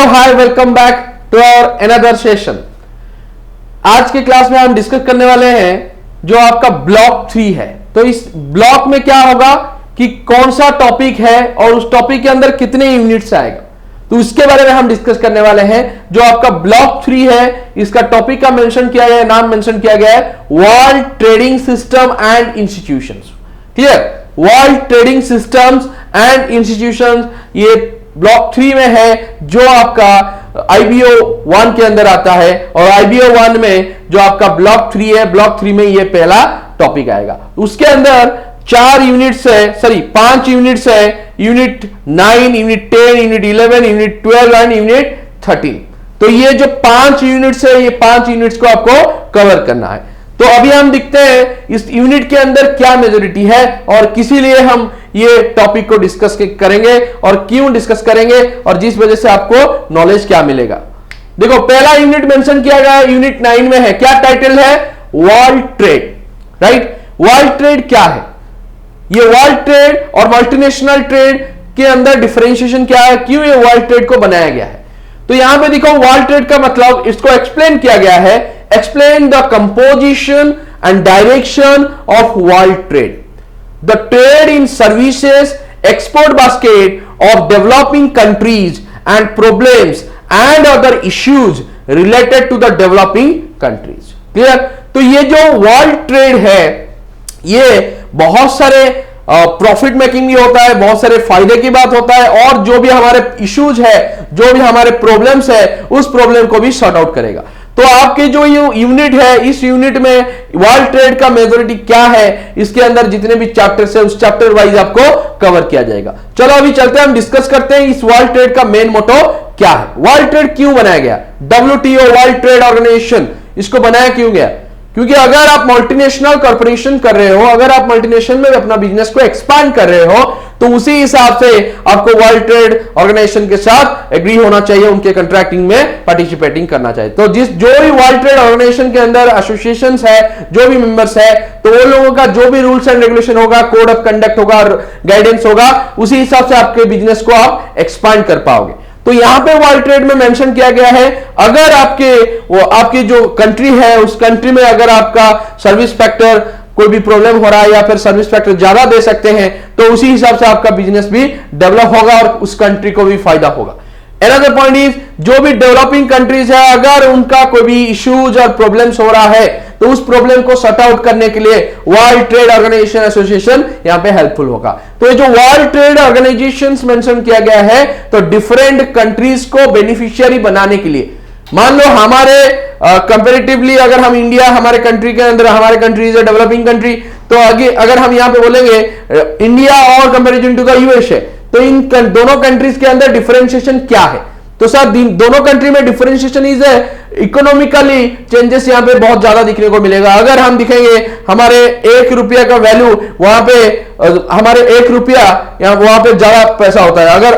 Hi welcome back to our another session. आज के class में हम डिस्कस करने वाले हैं जो आपका ब्लॉक 3 है। तो इस ब्लॉक में क्या होगा कि कौन सा टॉपिक है और उस टॉपिक के अंदर कितने यूनिट्स आएगा, तो इसके बारे में हम डिस्कस करने वाले हैं। जो आपका ब्लॉक 3 है, इसका टॉपिक का मेंशन किया गया है, नाम मेंशन किया गया है world trading system and institutions. Clear? World trading systems and institutions ये ब्लॉक 3 में है, जो आपका IBO 1 के अंदर आता है। और IBO 1 में जो आपका ब्लॉक 3 है, ब्लॉक 3 में ये पहला टॉपिक आएगा। उसके अंदर 4 यूनिट्स है, सॉरी 5 यूनिट्स है, unit 9, unit 10, unit 11, unit 12 and unit 13। तो ये जो 5 यूनिट्स है, ये 5 यूनिट्स को आपको कवर करना है। तो अभी हम देखते हैं इस यूनिट के अंदर क्या मेजॉरिटी है और किसी लिए हम ये टॉपिक को डिस्कस करेंगे और क्यों डिस्कस करेंगे और जिस वजह से आपको नॉलेज क्या मिलेगा। देखो, पहला यूनिट मेंशन किया गया यूनिट 9 में है। क्या टाइटल है? World trade. Right? World trade क्या है? ये वर्ल्ड ट्रेड और मल्टीनेशनल ट्रेड के अंदर डिफरेंशिएशन क्या है, क्यों ये वर्ल्ड ट्रेड को बनाया गया है। तो यहां पे देखो, वर्ल्ड ट्रेड का मतलब इसको एक्सप्लेन किया गया है। Explain the composition and direction of world trade, the trade in services, export basket of developing countries and problems and other issues related to the developing countries. Clear? तो ये जो world trade है, ये बहुत सारे प्रॉफिट मेकिंग भी होता है, बहुत सारे फायदे की बात होता है, और जो भी हमारे इश्यूज है, जो भी हमारे प्रॉब्लम्स है, उस प्रॉब्लम को भी सॉर्ट आउट करेगा। तो आपके जो ये यूनिट है, इस यूनिट में वर्ल्ड ट्रेड का मेजॉरिटी क्या है, इसके अंदर जितने भी चैप्टर्स है उस चैप्टर वाइज आपको कवर किया जाएगा। चलो अभी चलते हैं, हम डिस्कस करते हैं इस वर्ल्ड ट्रेड का मेन मोटो क्या है। वर्ल्ड ट्रेड क्यों बनाया गया? WTO वर्ल्ड ट्रेड ऑर्गेनाइजेशन, इसको बनाया क्यों गया? क्योंकि अगर आप मल्टीनेशनल कॉर्पोरेशन कर रहे हो, अगर आप मल्टीनेशनल में अपना बिजनेस को एक्सपांड कर रहे हो, तो उसी हिसाब से आपको वर्ल्ड ट्रेड ऑर्गेनाइजेशन के साथ एग्री होना चाहिए, उनके कंट्रैक्टिंग में पार्टिसिपेटिंग करना चाहिए। तो जो भी वर्ल्ड ट्रेड ऑर्गेनाइजेशन के अंदर एसोसिएशंस है, जो भी मेंबर्स है, तो वो लोगों का जो भी रूल्स एंड रेगुलेशन होगा, कोड ऑफ कंडक्ट होगा, गाइडेंस होगा, उसी हिसाब से आपके बिजनेस को आप एक्सपांड कर पाओगे। तो यहां पे वर्ल्ड ट्रेड में मेंशन किया गया है, अगर आपकी जो कंट्री है, उस कंट्री में अगर आपका सर्विस फैक्टर कोई भी प्रॉब्लम हो रहा है या फिर सर्विस फैक्टर ज्यादा दे सकते हैं, तो उसी हिसाब से आपका बिजनेस भी डेवलप होगा और उस कंट्री को भी फायदा होगा। Another point is, जो भी डेवलपिंग कंट्रीज है, अगर उनका कोई भी इश्यूज और प्रॉब्लम्स हो रहा है, तो उस प्रॉब्लम को सॉर्ट आउट करने के लिए वर्ल्ड ट्रेड ऑर्गेनाइजेशन एसोसिएशन यहां पे हेल्पफुल होगा। तो ये जो वर्ल्ड ट्रेड ऑर्गेनाइजेशंस मेंशन किया गया है, तो डिफरेंट कंट्रीज को बेनिफिशियरी बनाने के लिए, मान लो हमारे कंपैरेटिवली अगर हम इंडिया, हमारे कंट्री के अंदर, हमारे country is a developing country, तो आगे अगर हम यहां पे बोलेंगे इंडिया और कंपैरिजन टू द यूएसए, तो इन दोनों कंट्रीज के अंदर डिफरेंशिएशन क्या है? तो सर दोनों कंट्री में डिफरेंशिएशन इज इकोनॉमिकली चेंजेस यहां पे बहुत ज्यादा दिखने को मिलेगा। अगर हम दिखेंगे हमारे 1 रुपया का वैल्यू, वहां पे हमारे 1 रुपया वहां पे ज्यादा पैसा होता है। अगर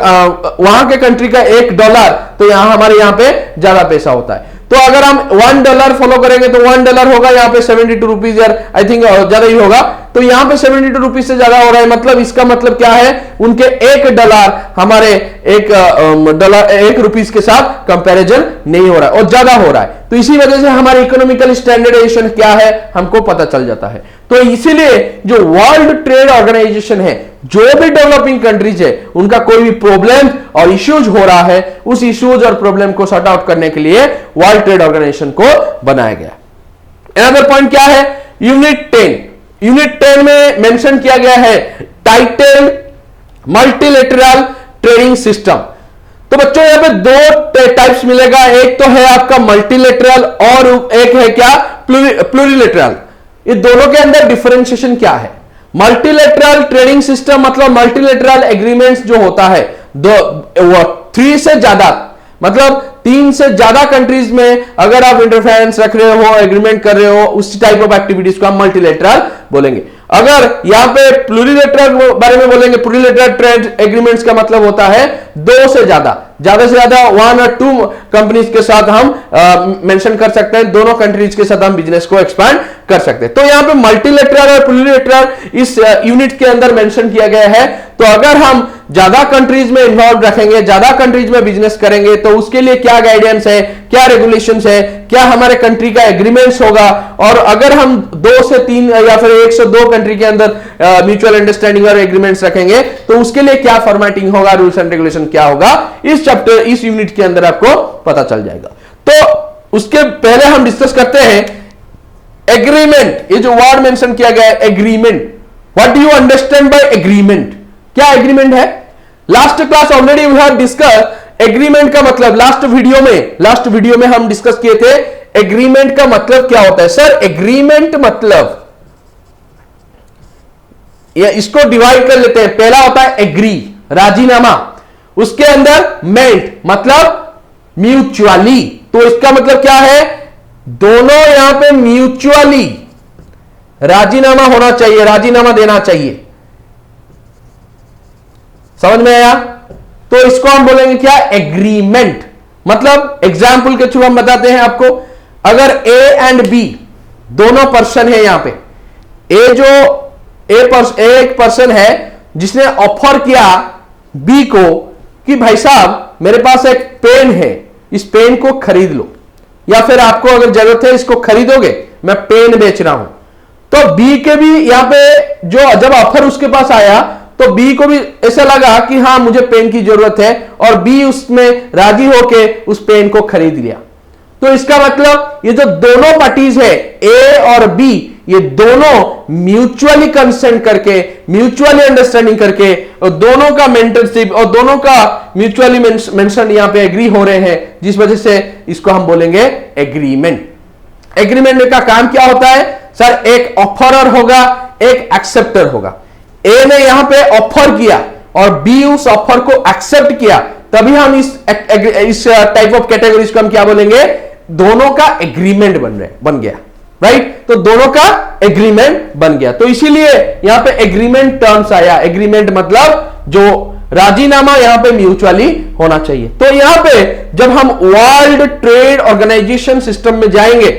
वहां के कंट्री का $1, तो यहां हमारे यहां पे ज्यादा पैसा होता है। तो अगर हम $1 फॉलो करेंगे तो $1 होगा यहाँ पे 72 रुपीज, यार आई थिंक ज्यादा ही होगा। तो यहाँ पे 72 रुपीज से ज्यादा हो रहा है, मतलब इसका मतलब क्या है, उनके $1 हमारे $1 रुपीज के साथ कंपैरिजन नहीं हो रहा है और ज्यादा हो रहा है। तो इसी वजह से हमारी इकोनॉमिकल स्टैंडर्डाइजेशन क्या है हमको पता चल जाता है। तो इसीलिए जो वर्ल्ड ट्रेड ऑर्गेनाइजेशन है, जो भी डेवलपिंग कंट्रीज है, उनका कोई भी प्रॉब्लम और इश्यूज हो रहा है, उस इश्यूज और प्रॉब्लम को सॉर्ट आउट करने के लिए वर्ल्ड ट्रेड ऑर्गेनाइजेशन को बनाया गया। अनदर पॉइंट क्या है? यूनिट 10। यूनिट 10 में मेंशन किया गया है टाइटल मल्टीलेटरल ट्रेडिंग सिस्टम। तो बच्चों यहां पे 2 टाइप्स मिलेगा, एक तो है आपका मल्टीलेटरल और एक है क्या, प्लूरिलेटरल। ये दोनों के अंदर डिफरेंशिएशन क्या है? मल्टीलेटरल ट्रेडिंग सिस्टम मतलब मल्टीलेटरल एग्रीमेंट्स जो होता है, 3 से ज्यादा, मतलब 3 से ज्यादा कंट्रीज में अगर आप इंटरफेरेंस रख रहे हो, एग्रीमेंट कर रहे हो, उस टाइप ऑफ एक्टिविटीज को हम मल्टीलेटरल बोलेंगे। अगर यहां पे प्लूरिलेटरल बारे में बोलेंगे, प्लूरिलेटरल ट्रेड एग्रीमेंट्स का मतलब होता है 2 से ज्यादा, ज्यादा से ज्यादा 1 और 2 कंपनीज के साथ हम मेंशन कर सकते हैं, दोनों कंट्रीज के साथ हम बिजनेस को एक्सपांड कर सकते हैं। तो यहां पे मल्टीलेटरल और प्लूरिलेटरल इस यूनिट के अंदर मेंशन किया गया है। तो अगर हम ज्यादा कंट्रीज में इन्वॉल्व रखेंगे, ज्यादा कंट्रीज में बिजनेस करेंगे, तो उसके लिए क्या गाइडेंस है, क्या रेगुलेशंस है, क्या हमारे कंट्री का एग्रीमेंट्स होगा, और अगर हम 2 से 3 या फिर 1 से 2 कंट्री के अंदर म्यूचुअल अंडरस्टैंडिंग और एग्रीमेंट्स रखेंगे तो उसके लिए क्या फॉर्मेटिंग होगा, रूल्स एंड रेगुलेशन क्या होगा, इस चैप्टर इस यूनिट के अंदर आपको पता चल जाएगा। तो उसके पहले हम डिस्कस करते हैं एग्रीमेंट। ये जो वर्ड मेंशन किया गया है agreement, what do you understand by agreement, क्या एग्रीमेंट है? Last class already we have discuss agreement का मतलब, लास्ट वीडियो में हम डिस्कस किए थे एग्रीमेंट का मतलब क्या होता है। सर एग्रीमेंट मतलब, या इसको डिवाइड कर लेते हैं, पहला होता है एग्री, राजीनामा, उसके अंदर मेंट मतलब म्यूचुअली, तो इसका मतलब क्या है, दोनों यहां पे म्यूचुअली राजीनामा होना चाहिए, राजीनामा देना चाहिए। समझ में आया? तो इसको हम बोलेंगे क्या, एग्रीमेंट। मतलब एग्जाम्पल के थ्रू हम बताते हैं आपको, अगर ए एंड बी दोनों पर्सन है, यहां पे एक पर्सन है जिसने ऑफर किया बी को कि भाई साहब मेरे पास एक पेन है, इस पेन को खरीद लो, या फिर आपको अगर जरूरत है इसको खरीदोगे, मैं पेन बेच रहा हूं। तो बी के भी यहां पे जो जब ऑफर उसके पास आया तो बी को भी ऐसा लगा कि हां मुझे पेन की जरूरत है, और बी उसमें राजी होके उस पेन को खरीद लिया। तो इसका मतलब ये जो दोनों पार्टीज है ए और बी, ये दोनों म्यूचुअली कंसेंट करके, म्यूचुअली अंडरस्टैंडिंग करके, और दोनों का मेंटरशिप और दोनों का म्यूचुअली मेंशन यहां पे एग्री हो रहे हैं, जिस वजह से इसको हम बोलेंगे एग्रीमेंट। एग्रीमेंट का काम क्या होता है? सर एक ऑफरर होगा, एक एक्सेप्टर होगा। ए ने यहां पे ऑफर किया और बी उस ऑफर को एक्सेप्ट किया, तभी हम इस टाइप ऑफ कैटेगरीज को हम क्या बोलेंगे, दोनों का एग्रीमेंट बन गया, राइट? तो दोनों का एग्रीमेंट बन गया, तो इसीलिए यहां पे एग्रीमेंट टर्म्स आया। एग्रीमेंट मतलब जो राजीनामा यहां पे म्यूचुअली होना चाहिए। तो यहां पे जब हम वर्ल्ड ट्रेड ऑर्गेनाइजेशन सिस्टम में जाएंगे,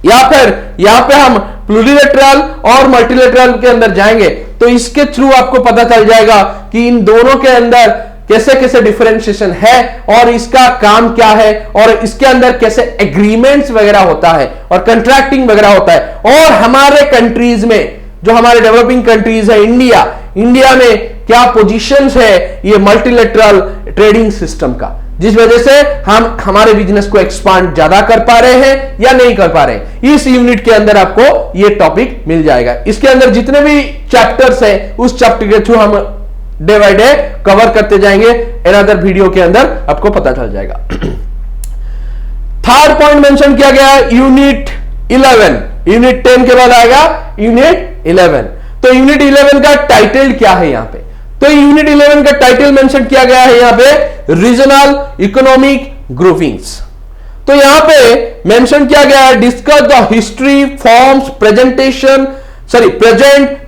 या फिर यहां पे हम प्लूरिलेटरल और मल्टीलेटरल के अंदर जाएंगे, तो इसके थ्रू आपको पता चल जाएगा कि इन दोनों के अंदर कैसे कैसे डिफरेंशिएशन है और इसका काम क्या है, और इसके अंदर कैसे एग्रीमेंट्स वगैरह होता है और कंट्रैक्टिंग वगैरह होता है। और हमारे कंट्रीज में, जो हमारे डेवलपिंग कंट्रीज है, इंडिया में क्या पोजीशंस है ये मल्टीलेटरल ट्रेडिंग सिस्टम का, जिस वजह से हम हमारे बिजनेस को एक्सपांड ज्यादा कर पा रहे हैं या नहीं कर पा रहे हैं। इस यूनिट के अंदर आपको ये टॉपिक मिल जाएगा। इसके अंदर जितने भी चैप्टर्स हैं उस चैप्टर के थ्रू हम डे बाय डे कवर करते जाएंगे, अनदर वीडियो के अंदर आपको पता चल जाएगा। थर्ड पॉइंट मेंशन किया गया है यूनिट 11, यूनिट 10 के बाद आएगा यूनिट 11। तो यूनिट 11 का टाइटल क्या है यहां पे? तो यूनिट 11 का टाइटल मेंशन किया गया है यहां पे, रीजनल इकोनॉमिक ग्रुपिंग्स। तो यहां पे मेंशन किया गया है, discuss the history, forms, present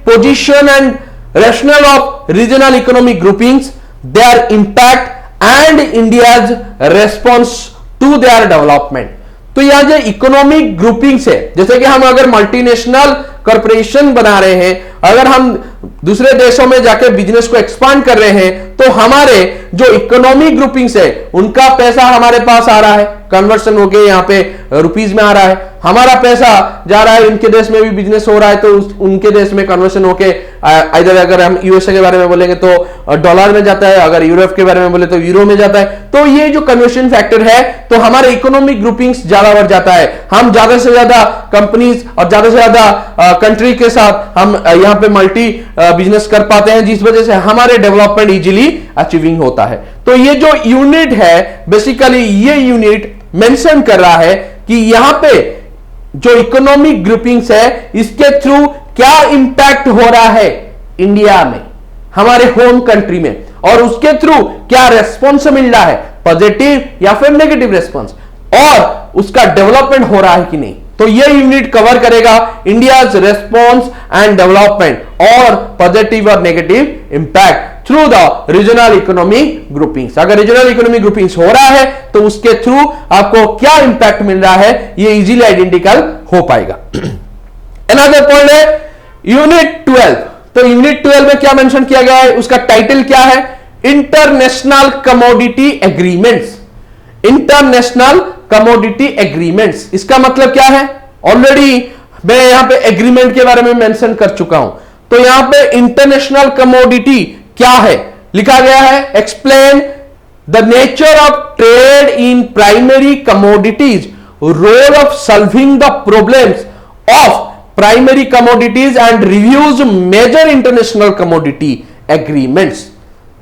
position and rationale of regional economic groupings, their impact and India's response to their development। तो यहां जो इकोनॉमिक ग्रुपिंग्स है, जैसे कि हम अगर मल्टीनेशनल कॉर्पोरेशन बना रहे हैं, अगर हम दूसरे देशों में जाकर बिजनेस को एक्सपांड कर रहे हैं, तो हमारे जो इकोनॉमिक ग्रुपिंग्स है उनका पैसा हमारे पास आ रहा है, कन्वर्शन होके यहाँ पे रुपीज में आ रहा है, हमारा पैसा जा रहा है, इनके देश में भी बिजनेस हो रहा है तो उनके देश में कन्वर्शन होके इधर, अगर हम यूएसए के बारे में बोलेंगे तो डॉलर में जाता है, अगर यूरोप के बारे में बोले तो यूरो में जाता है। तो ये जो कन्वर्शन फैक्टर है, तो हमारे इकोनॉमिक ग्रुपिंग्स ज्यादा बढ़ जाता है, हम ज्यादा से ज्यादा कंपनीज और ज्यादा से ज्यादा कंट्री के साथ हम यहाँ पे मल्टी बिजनेस कर पाते हैं, जिस वजह से हमारे डेवलपमेंट इजीली अचीविंग होता है। तो ये जो यूनिट है, बेसिकली ये यूनिट मेंशन कर रहा है कि यहां पे जो इकोनॉमिक ग्रुपिंग्स है, इसके थ्रू क्या इंपैक्ट हो रहा है इंडिया में, हमारे होम कंट्री में, और उसके थ्रू क्या रेस्पॉन्स मिल रहा है, पॉजिटिव या फिर नेगेटिव रेस्पॉन्स, और उसका डेवलपमेंट हो रहा है कि नहीं। तो ये यूनिट कवर करेगा इंडियाज रेस्पॉन्स एंड डेवलपमेंट और पॉजिटिव और negative impact through the regional economic groupings. अगर रीजनल इकोनॉमिक ग्रुपिंग्स हो रहा है तो उसके थ्रू आपको क्या इंपैक्ट मिल रहा है, ये इजीली आइडेंटिकल हो पाएगा। अनदर पॉइंट है यूनिट 12। तो यूनिट 12 में क्या मेंशन किया गया है, उसका टाइटल क्या है, international commodity agreements. International commodity agreements, इसका मतलब क्या है? ऑलरेडी मैं यहां पे एग्रीमेंट के बारे में मेंशन कर चुका हूं। तो यहां पे इंटरनेशनल कमोडिटी क्या है लिखा गया है, explain the nature of trade in primary commodities, role of solving the problems of primary commodities and reviews major international commodity agreements.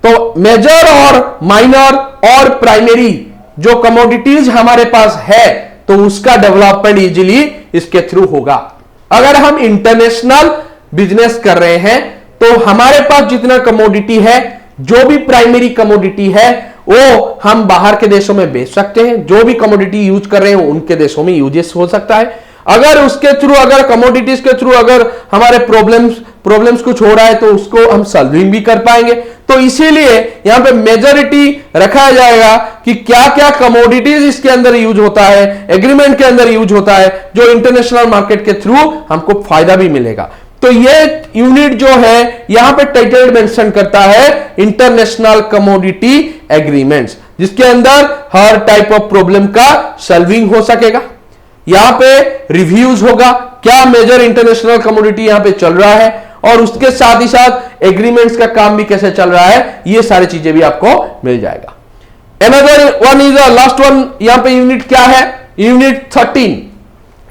तो मेजर और माइनर और प्राइमरी जो कमोडिटीज हमारे पास है तो उसका डेवलपमेंट इजीली इसके थ्रू होगा। अगर हम इंटरनेशनल बिजनेस कर रहे हैं तो हमारे पास जितना कमोडिटी है, जो भी प्राइमरी कमोडिटी है, वो हम बाहर के देशों में बेच सकते हैं। जो भी कमोडिटी यूज कर रहे हैं उनके देशों में यूजेस हो सकता है। अगर उसके थ्रू, अगर कमोडिटीज के थ्रू अगर हमारे प्रॉब्लम्स कुछ हो रहा है तो उसको हम सॉल्विंग भी कर पाएंगे। तो इसीलिए यहां पे मेजॉरिटी रखा जाएगा कि क्या क्या कमोडिटीज इसके अंदर यूज होता है, एग्रीमेंट के अंदर यूज होता है, जो इंटरनेशनल मार्केट के थ्रू हमको फायदा भी मिलेगा। तो ये यूनिट जो है यहां पे टाइटल मेंशन करता है इंटरनेशनल कमोडिटी एग्रीमेंट्स, जिसके अंदर हर टाइप ऑफ प्रॉब्लम का सॉल्विंग हो सकेगा। यहां पे रिव्यूज होगा, क्या मेजर इंटरनेशनल कमोडिटी यहां पे चल रहा है, और उसके साथ ही साथ एग्रीमेंट्स का काम भी कैसे चल रहा है, ये सारी चीजें भी आपको मिल जाएगा। Another one is last one, यहां पे यूनिट क्या है, यूनिट 13।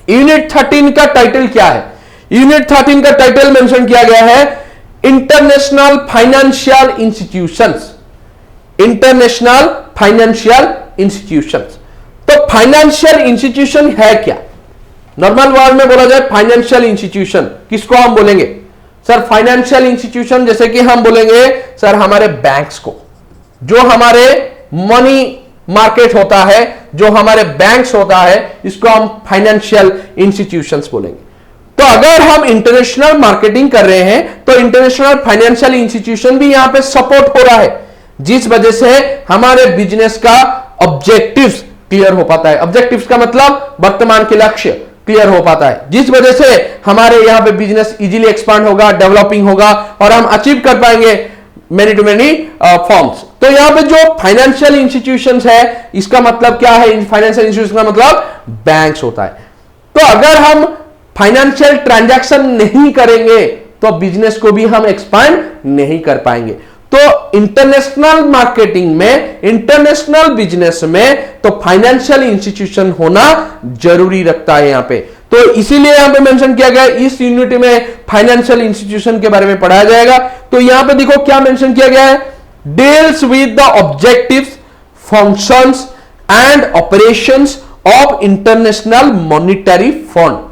यूनिट 13 का टाइटल क्या है? यूनिट 13 का टाइटल मेंशन किया गया है international financial institutions. International financial institutions. तो फाइनेंशियल इंस्टीट्यूशन है क्या? नॉर्मल वर्ड में बोला जाए फाइनेंशियल इंस्टीट्यूशन, किसको हम बोलेंगे सर? फाइनेंशियल इंस्टीट्यूशन जैसे कि हम बोलेंगे सर हमारे बैंक्स को, जो हमारे मनी मार्केट होता है, जो हमारे बैंक्स होता है, इसको हम फाइनेंशियल इंस्टीट्यूशंस बोलेंगे। तो अगर हम इंटरनेशनल मार्केटिंग कर रहे हैं तो इंटरनेशनल फाइनेंशियल इंस्टीट्यूशन भी यहां पे सपोर्ट हो रहा है, जिस वजह से हमारे बिजनेस का ऑब्जेक्टिव्स क्लियर हो पाता है। ऑब्जेक्टिव्स का मतलब वर्तमान के लक्ष्य क्लियर हो पाता है, जिस वजह से हमारे यहां पे बिजनेस इजीली एक्सपांड होगा, डेवलपिंग होगा, और हम अचीव कर पाएंगे मेनी टू मेनी फॉर्म्स। तो यहां पे जो फाइनेंशियल इंस्टीट्यूशंस है, इसका मतलब क्या है? फाइनेंशियल इंस्टीट्यूशन का मतलब बैंक्स होता है। तो अगर हम फाइनेंशियल ट्रांजैक्शन नहीं करेंगे तो बिजनेस को भी हम एक्सपांड नहीं कर पाएंगे। तो इंटरनेशनल मार्केटिंग में, इंटरनेशनल बिजनेस में तो फाइनेंशियल इंस्टीट्यूशन होना जरूरी रखता है यहां पे। तो इसीलिए यहां पे मेंशन किया गया, इस यूनिट में फाइनेंशियल इंस्टीट्यूशन के बारे में पढ़ाया जाएगा। तो यहां पे देखो क्या मेंशन किया गया है, deals with the objectives, functions and operations of international monetary fund.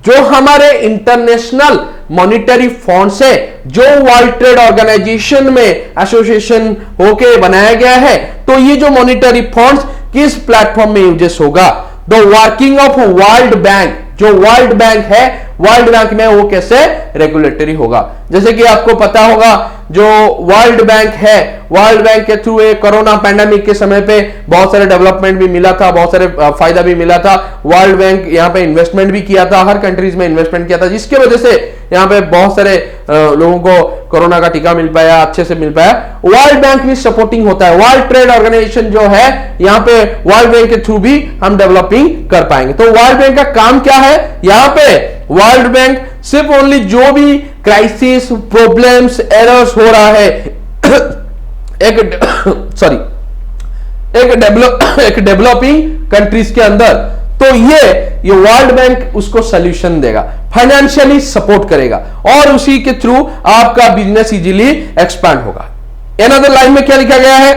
जो हमारे इंटरनेशनल मॉनिटरी फंड्स है, जो वर्ल्ड ट्रेड ऑर्गेनाइजेशन में एसोसिएशन होके बनाया गया है, तो ये जो मॉनिटरी फंड्स किस प्लेटफॉर्म में यूजेस होगा? The working of world bank, जो वर्ल्ड बैंक है, वर्ल्ड बैंक में वो कैसे रेगुलेटरी होगा? जैसे कि आपको पता होगा जो वर्ल्ड बैंक है, वर्ल्ड बैंक के थ्रू कोरोना पैंडेमिक के समय पे बहुत सारे डेवलपमेंट भी मिला था, बहुत सारे फायदा भी मिला था। वर्ल्ड बैंक यहाँ पे इन्वेस्टमेंट भी किया था, हर कंट्रीज में इन्वेस्टमेंट किया था, जिसके वजह से यहाँ पे बहुत सारे लोगों को कोरोना का टीका मिल पाया, अच्छे से मिल पाया। वर्ल्ड बैंक भी सपोर्टिंग होता है। वर्ल्ड ट्रेड ऑर्गेनाइजेशन जो है, यहाँ पे वर्ल्ड बैंक के थ्रू भी हम डेवलपिंग कर पाएंगे। तो वर्ल्ड बैंक का काम क्या है? यहाँ पे वर्ल्ड बैंक सिर्फ ओनली जो भी क्राइसिस, प्रॉब्लम्स, एरर्स हो रहा है एक डेवलपिंग कंट्रीज के अंदर, तो ये वर्ल्ड बैंक उसको सॉल्यूशन देगा, फाइनेंशियली सपोर्ट करेगा, और उसी के थ्रू आपका बिजनेस इजीली एक्सपांड होगा। अनदर लाइन में क्या लिखा गया है?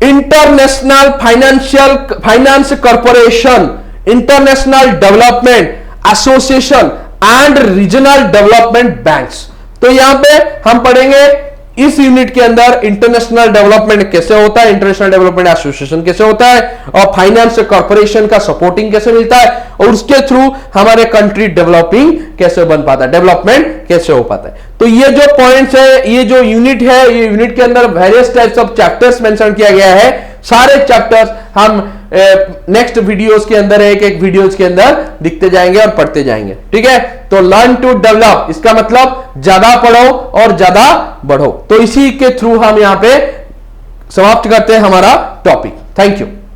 International finance corporation, international development association and regional development banks. तो यहां पे हम पढ़ेंगे इस यूनिट के अंदर इंटरनेशनल डेवलपमेंट कैसे होता है, इंटरनेशनल डेवलपमेंट एसोसिएशन कैसे होता है, और फाइनेंस कॉर्पोरेशन का सपोर्टिंग कैसे मिलता है, और उसके थ्रू हमारे कंट्री डेवलपिंग कैसे बन पाता है, डेवलपमेंट कैसे हो पाता है। तो ये जो पॉइंट्स है, ये जो यूनिट है, ये यूनिट के अंदर various types of chapters mention किया गया है। सारे चैप्टर्स हम नेक्स्ट वीडियोस के अंदर, एक एक वीडियोस के अंदर दिखते जाएंगे और पढ़ते जाएंगे। ठीक है, तो लर्न टू डेवलप, इसका मतलब ज्यादा पढ़ो और ज्यादा बढ़ो। तो इसी के थ्रू हम यहां पे समाप्त करते हैं हमारा टॉपिक। Thank you.